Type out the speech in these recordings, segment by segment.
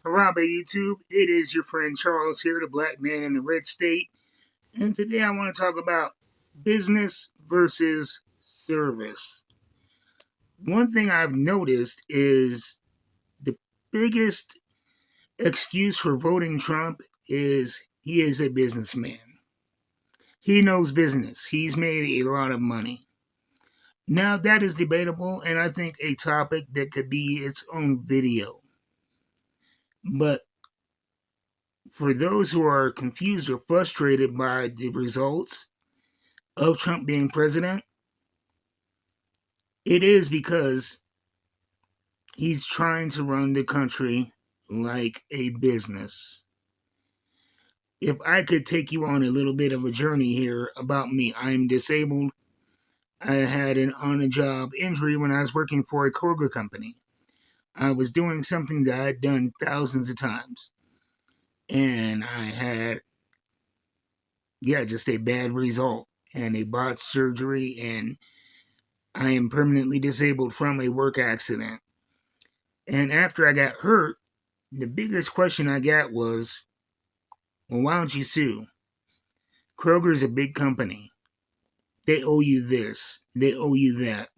Harambe YouTube, it is your friend Charles here, the black man in the red state, and today I want to talk about business versus service. One thing I've noticed is the biggest excuse for voting Trump is he is a businessman. He knows business. He's made a lot of money. Now that is debatable and I think a topic that could be its own video. But for those who are confused or frustrated by the results of Trump being president, it is because he's trying to run the country like a business. If I could take you on a little bit of a journey here about me, I'm disabled. I had an on-the-job injury when I was working for a Kroger company. I was doing something that I'd done thousands of times. And I had, just a bad result and a botched surgery, and I am permanently disabled from a work accident. And after I got hurt, the biggest question I got was, well, why don't you sue? Kroger's a big company. They owe you this. They owe you that.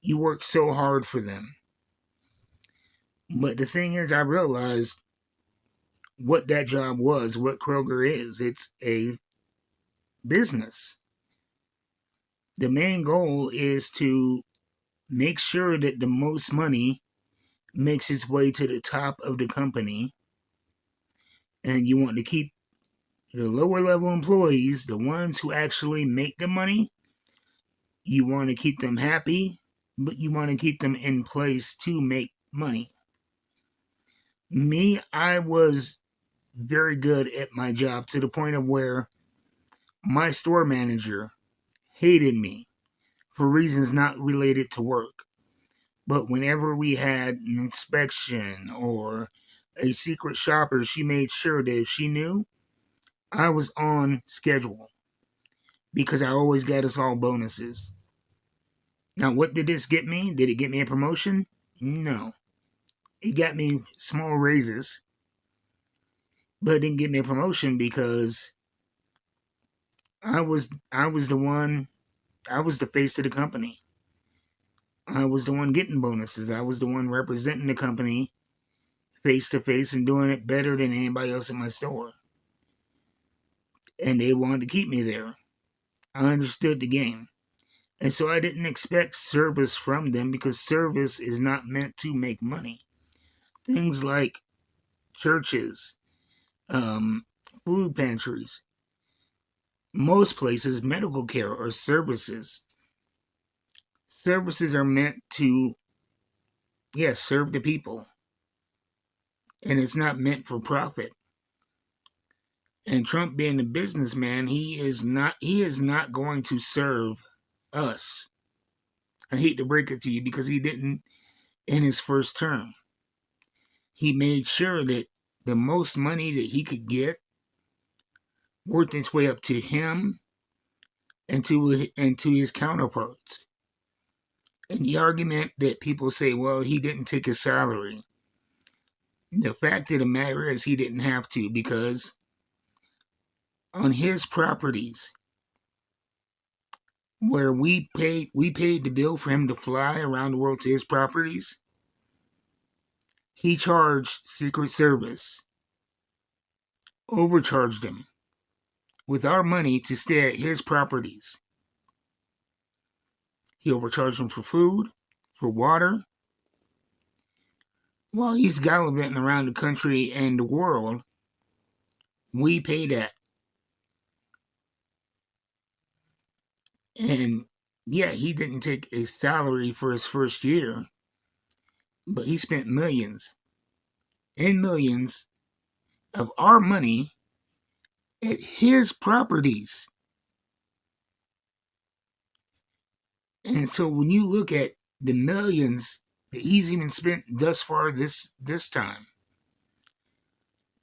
You work so hard for them. But the thing is, I realized what that job was, what Kroger is. It's a business. The main goal is to make sure that the most money makes its way to the top of the company, and you want to keep the lower level employees, the ones who actually make the money, you want to keep them happy, but you want to keep them in place to make money. Me, I was very good at my job to the point of where my store manager hated me for reasons not related to work. But whenever we had an inspection or a secret shopper, she made sure that if she knew, I was on schedule because I always got us all bonuses. Now, what did this get me? Did it get me a promotion? No. It got me small raises, but it didn't get me a promotion because I was the face of the company. I was the one getting bonuses. I was the one representing the company face to face and doing it better than anybody else in my store. And they wanted to keep me there. I understood the game. And so I didn't expect service from them because service is not meant to make money. Things like churches, food pantries, most places, medical care are services. Services are meant to, serve the people. And it's not meant for profit. And Trump being a businessman, he is not going to serve us. I hate to break it to you because he didn't in his first term. He made sure that the most money that he could get worked its way up to him and to his counterparts. And the argument that people say, well, he didn't take his salary. The fact of the matter is he didn't have to, because on his properties where we paid the bill for him to fly around the world to his properties, he charged Secret Service, overcharged him with our money to stay at his properties. He overcharged him for food, for water. While he's gallivanting around the country and the world, we pay that. And he didn't take a salary for his first year, but he spent millions and millions of our money at his properties. And so when you look at the millions that he's even spent thus far this time,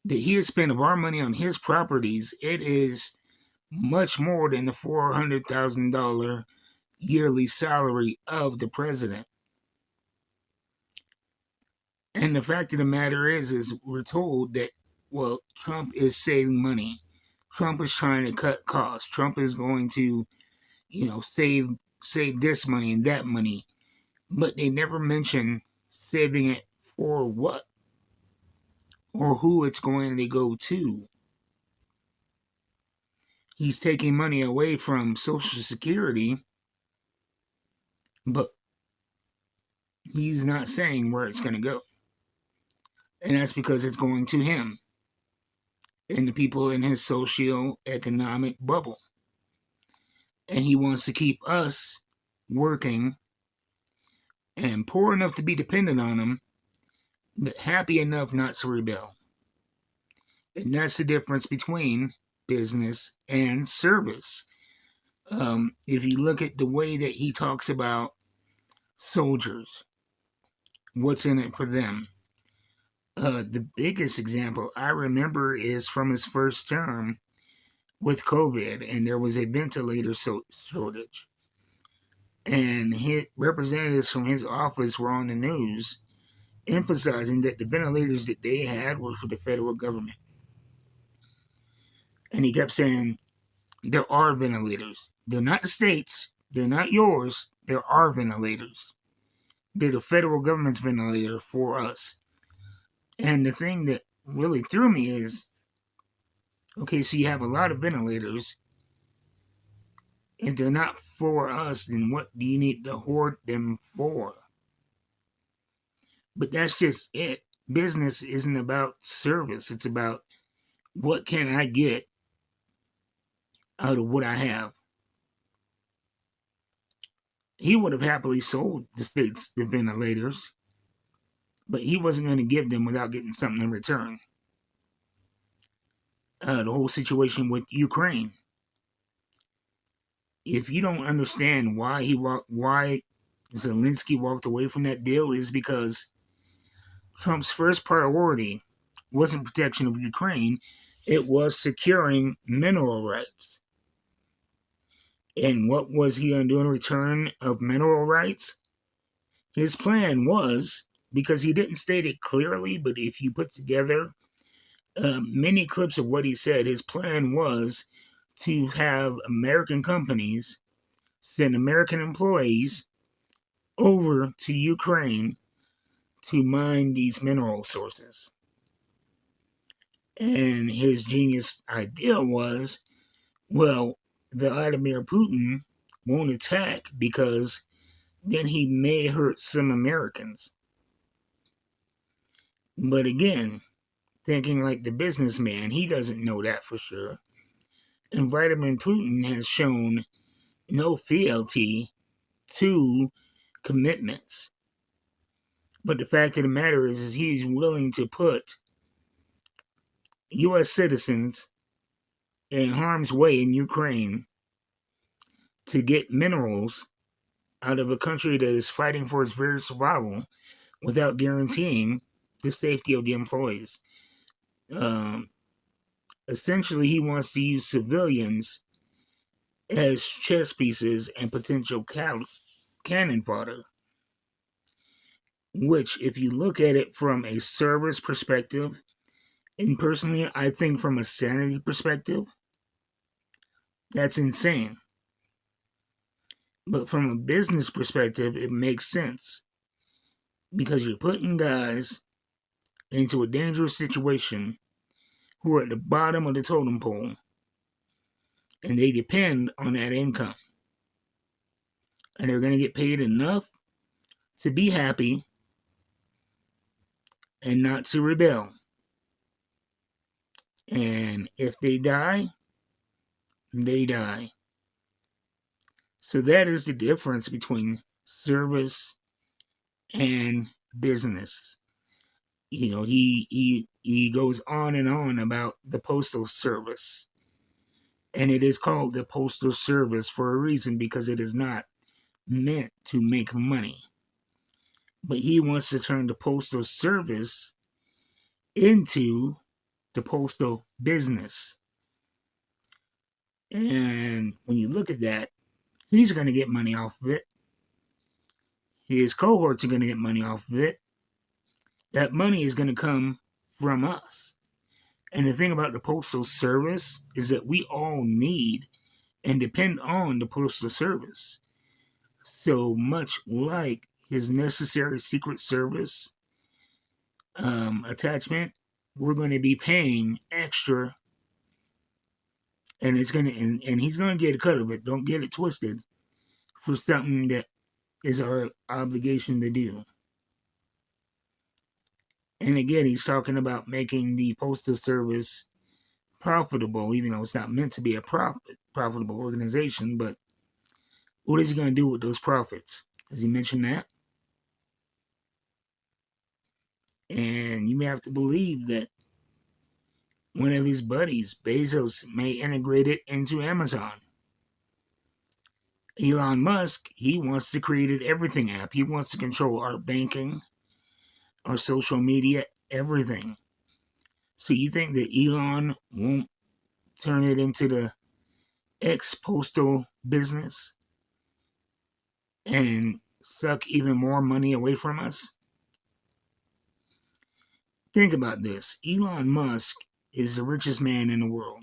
that he has spent of our money on his properties, it is much more than the $400,000 yearly salary of the president. And the fact of the matter is we're told that, well, Trump is saving money. Trump is trying to cut costs. Trump is going to, save this money and that money. But they never mention saving it for what or who it's going to go to. He's taking money away from Social Security, but he's not saying where it's going to go. And that's because it's going to him and the people in his socio-economic bubble. And he wants to keep us working and poor enough to be dependent on him, but happy enough not to rebel. And that's the difference between business and service. If you look at the way that he talks about soldiers, what's in it for them? The biggest example I remember is from his first term with COVID, and there was a ventilator shortage. And his representatives from his office were on the news emphasizing that the ventilators that they had were for the federal government. And he kept saying, there are ventilators. They're not the states. They're not yours. There are ventilators. They're the federal government's ventilator for us. And the thing that really threw me is, okay, so you have a lot of ventilators. If they're not for us, then what do you need to hoard them for? But that's just it. Business isn't about service. It's about what can I get out of what I have. He would have happily sold the states the ventilators, but he wasn't going to give them without getting something in return. The whole situation with Ukraine. If you don't understand why Zelensky walked away from that deal, is because Trump's first priority wasn't protection of Ukraine, it was securing mineral rights. And what was he going to do in return of mineral rights? His plan was, because he didn't state it clearly, but if you put together many clips of what he said, his plan was to have American companies send American employees over to Ukraine to mine these mineral sources. And his genius idea was, well, Vladimir Putin won't attack because then he may hurt some Americans. But again, thinking like the businessman, he doesn't know that for sure. And Vladimir Putin has shown no fealty to commitments. But the fact of the matter is he's willing to put U.S. citizens in harm's way in Ukraine to get minerals out of a country that is fighting for its very survival without guaranteeing the safety of the employees. Essentially, he wants to use civilians as chess pieces and potential cannon fodder. Which, if you look at it from a service perspective, and personally, I think from a sanity perspective, that's insane. But from a business perspective, it makes sense. Because you're putting guys into a dangerous situation who are at the bottom of the totem pole, and they depend on that income. And they're going to get paid enough to be happy and not to rebel. And if they die, they die. So that is the difference between service and business. You know, he goes on and on about the Postal Service. And it is called the Postal Service for a reason, because it is not meant to make money. But he wants to turn the Postal Service into the postal business. And when you look at that, he's going to get money off of it. His cohorts are going to get money off of it. that money is going to come from us. And the thing about the Postal Service is that we all need and depend on the Postal Service. So much like his necessary Secret Service attachment, we're going to be paying extra, and it's going to, and he's going to get a cut of it. Don't get it twisted, for something that is our obligation to do. And again, he's talking about making the Postal Service profitable, even though it's not meant to be a profitable organization. But what is he going to do with those profits? Has he mentioned that? And you may have to believe that one of his buddies, Bezos, may integrate it into Amazon. Elon Musk, he wants to create an everything app. He wants to control our banking, our social media, everything. So you think that Elon won't turn it into the ex-postal business and suck even more money away from us? Think about this. Elon Musk is the richest man in the world.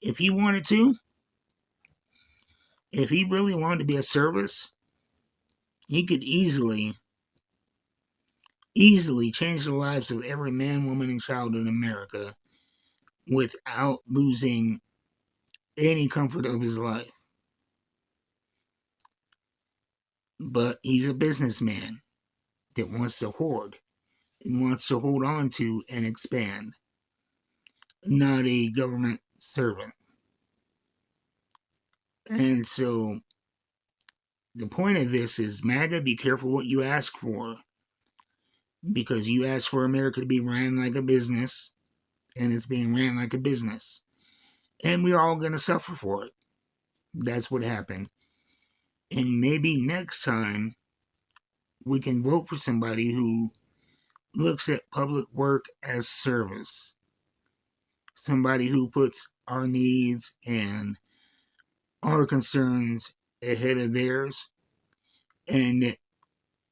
If he wanted to, if he really wanted to be a service, he could easily change the lives of every man, woman, and child in America without losing any comfort of his life. But he's a businessman that wants to hoard and wants to hold on to and expand, not a government servant. And so the point of this is, MAGA, be careful what you ask for, because you ask for America to be ran like a business, and it's being ran like a business. And we're all going to suffer for it. That's what happened. And maybe next time we can vote for somebody who looks at public work as service. Somebody who puts our needs and our concerns ahead of theirs, and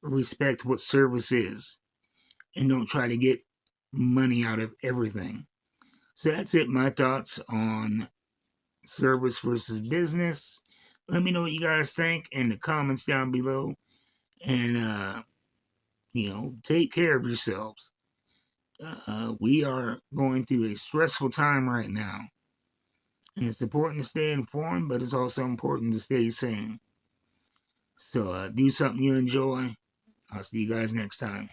respect what service is, and don't try to get money out of everything. So that's it, my thoughts on service versus business. Let me know what you guys think in the comments down below. And, take care of yourselves. We are going through a stressful time right now. And it's important to stay informed, but it's also important to stay sane. So do something you enjoy. I'll see you guys next time.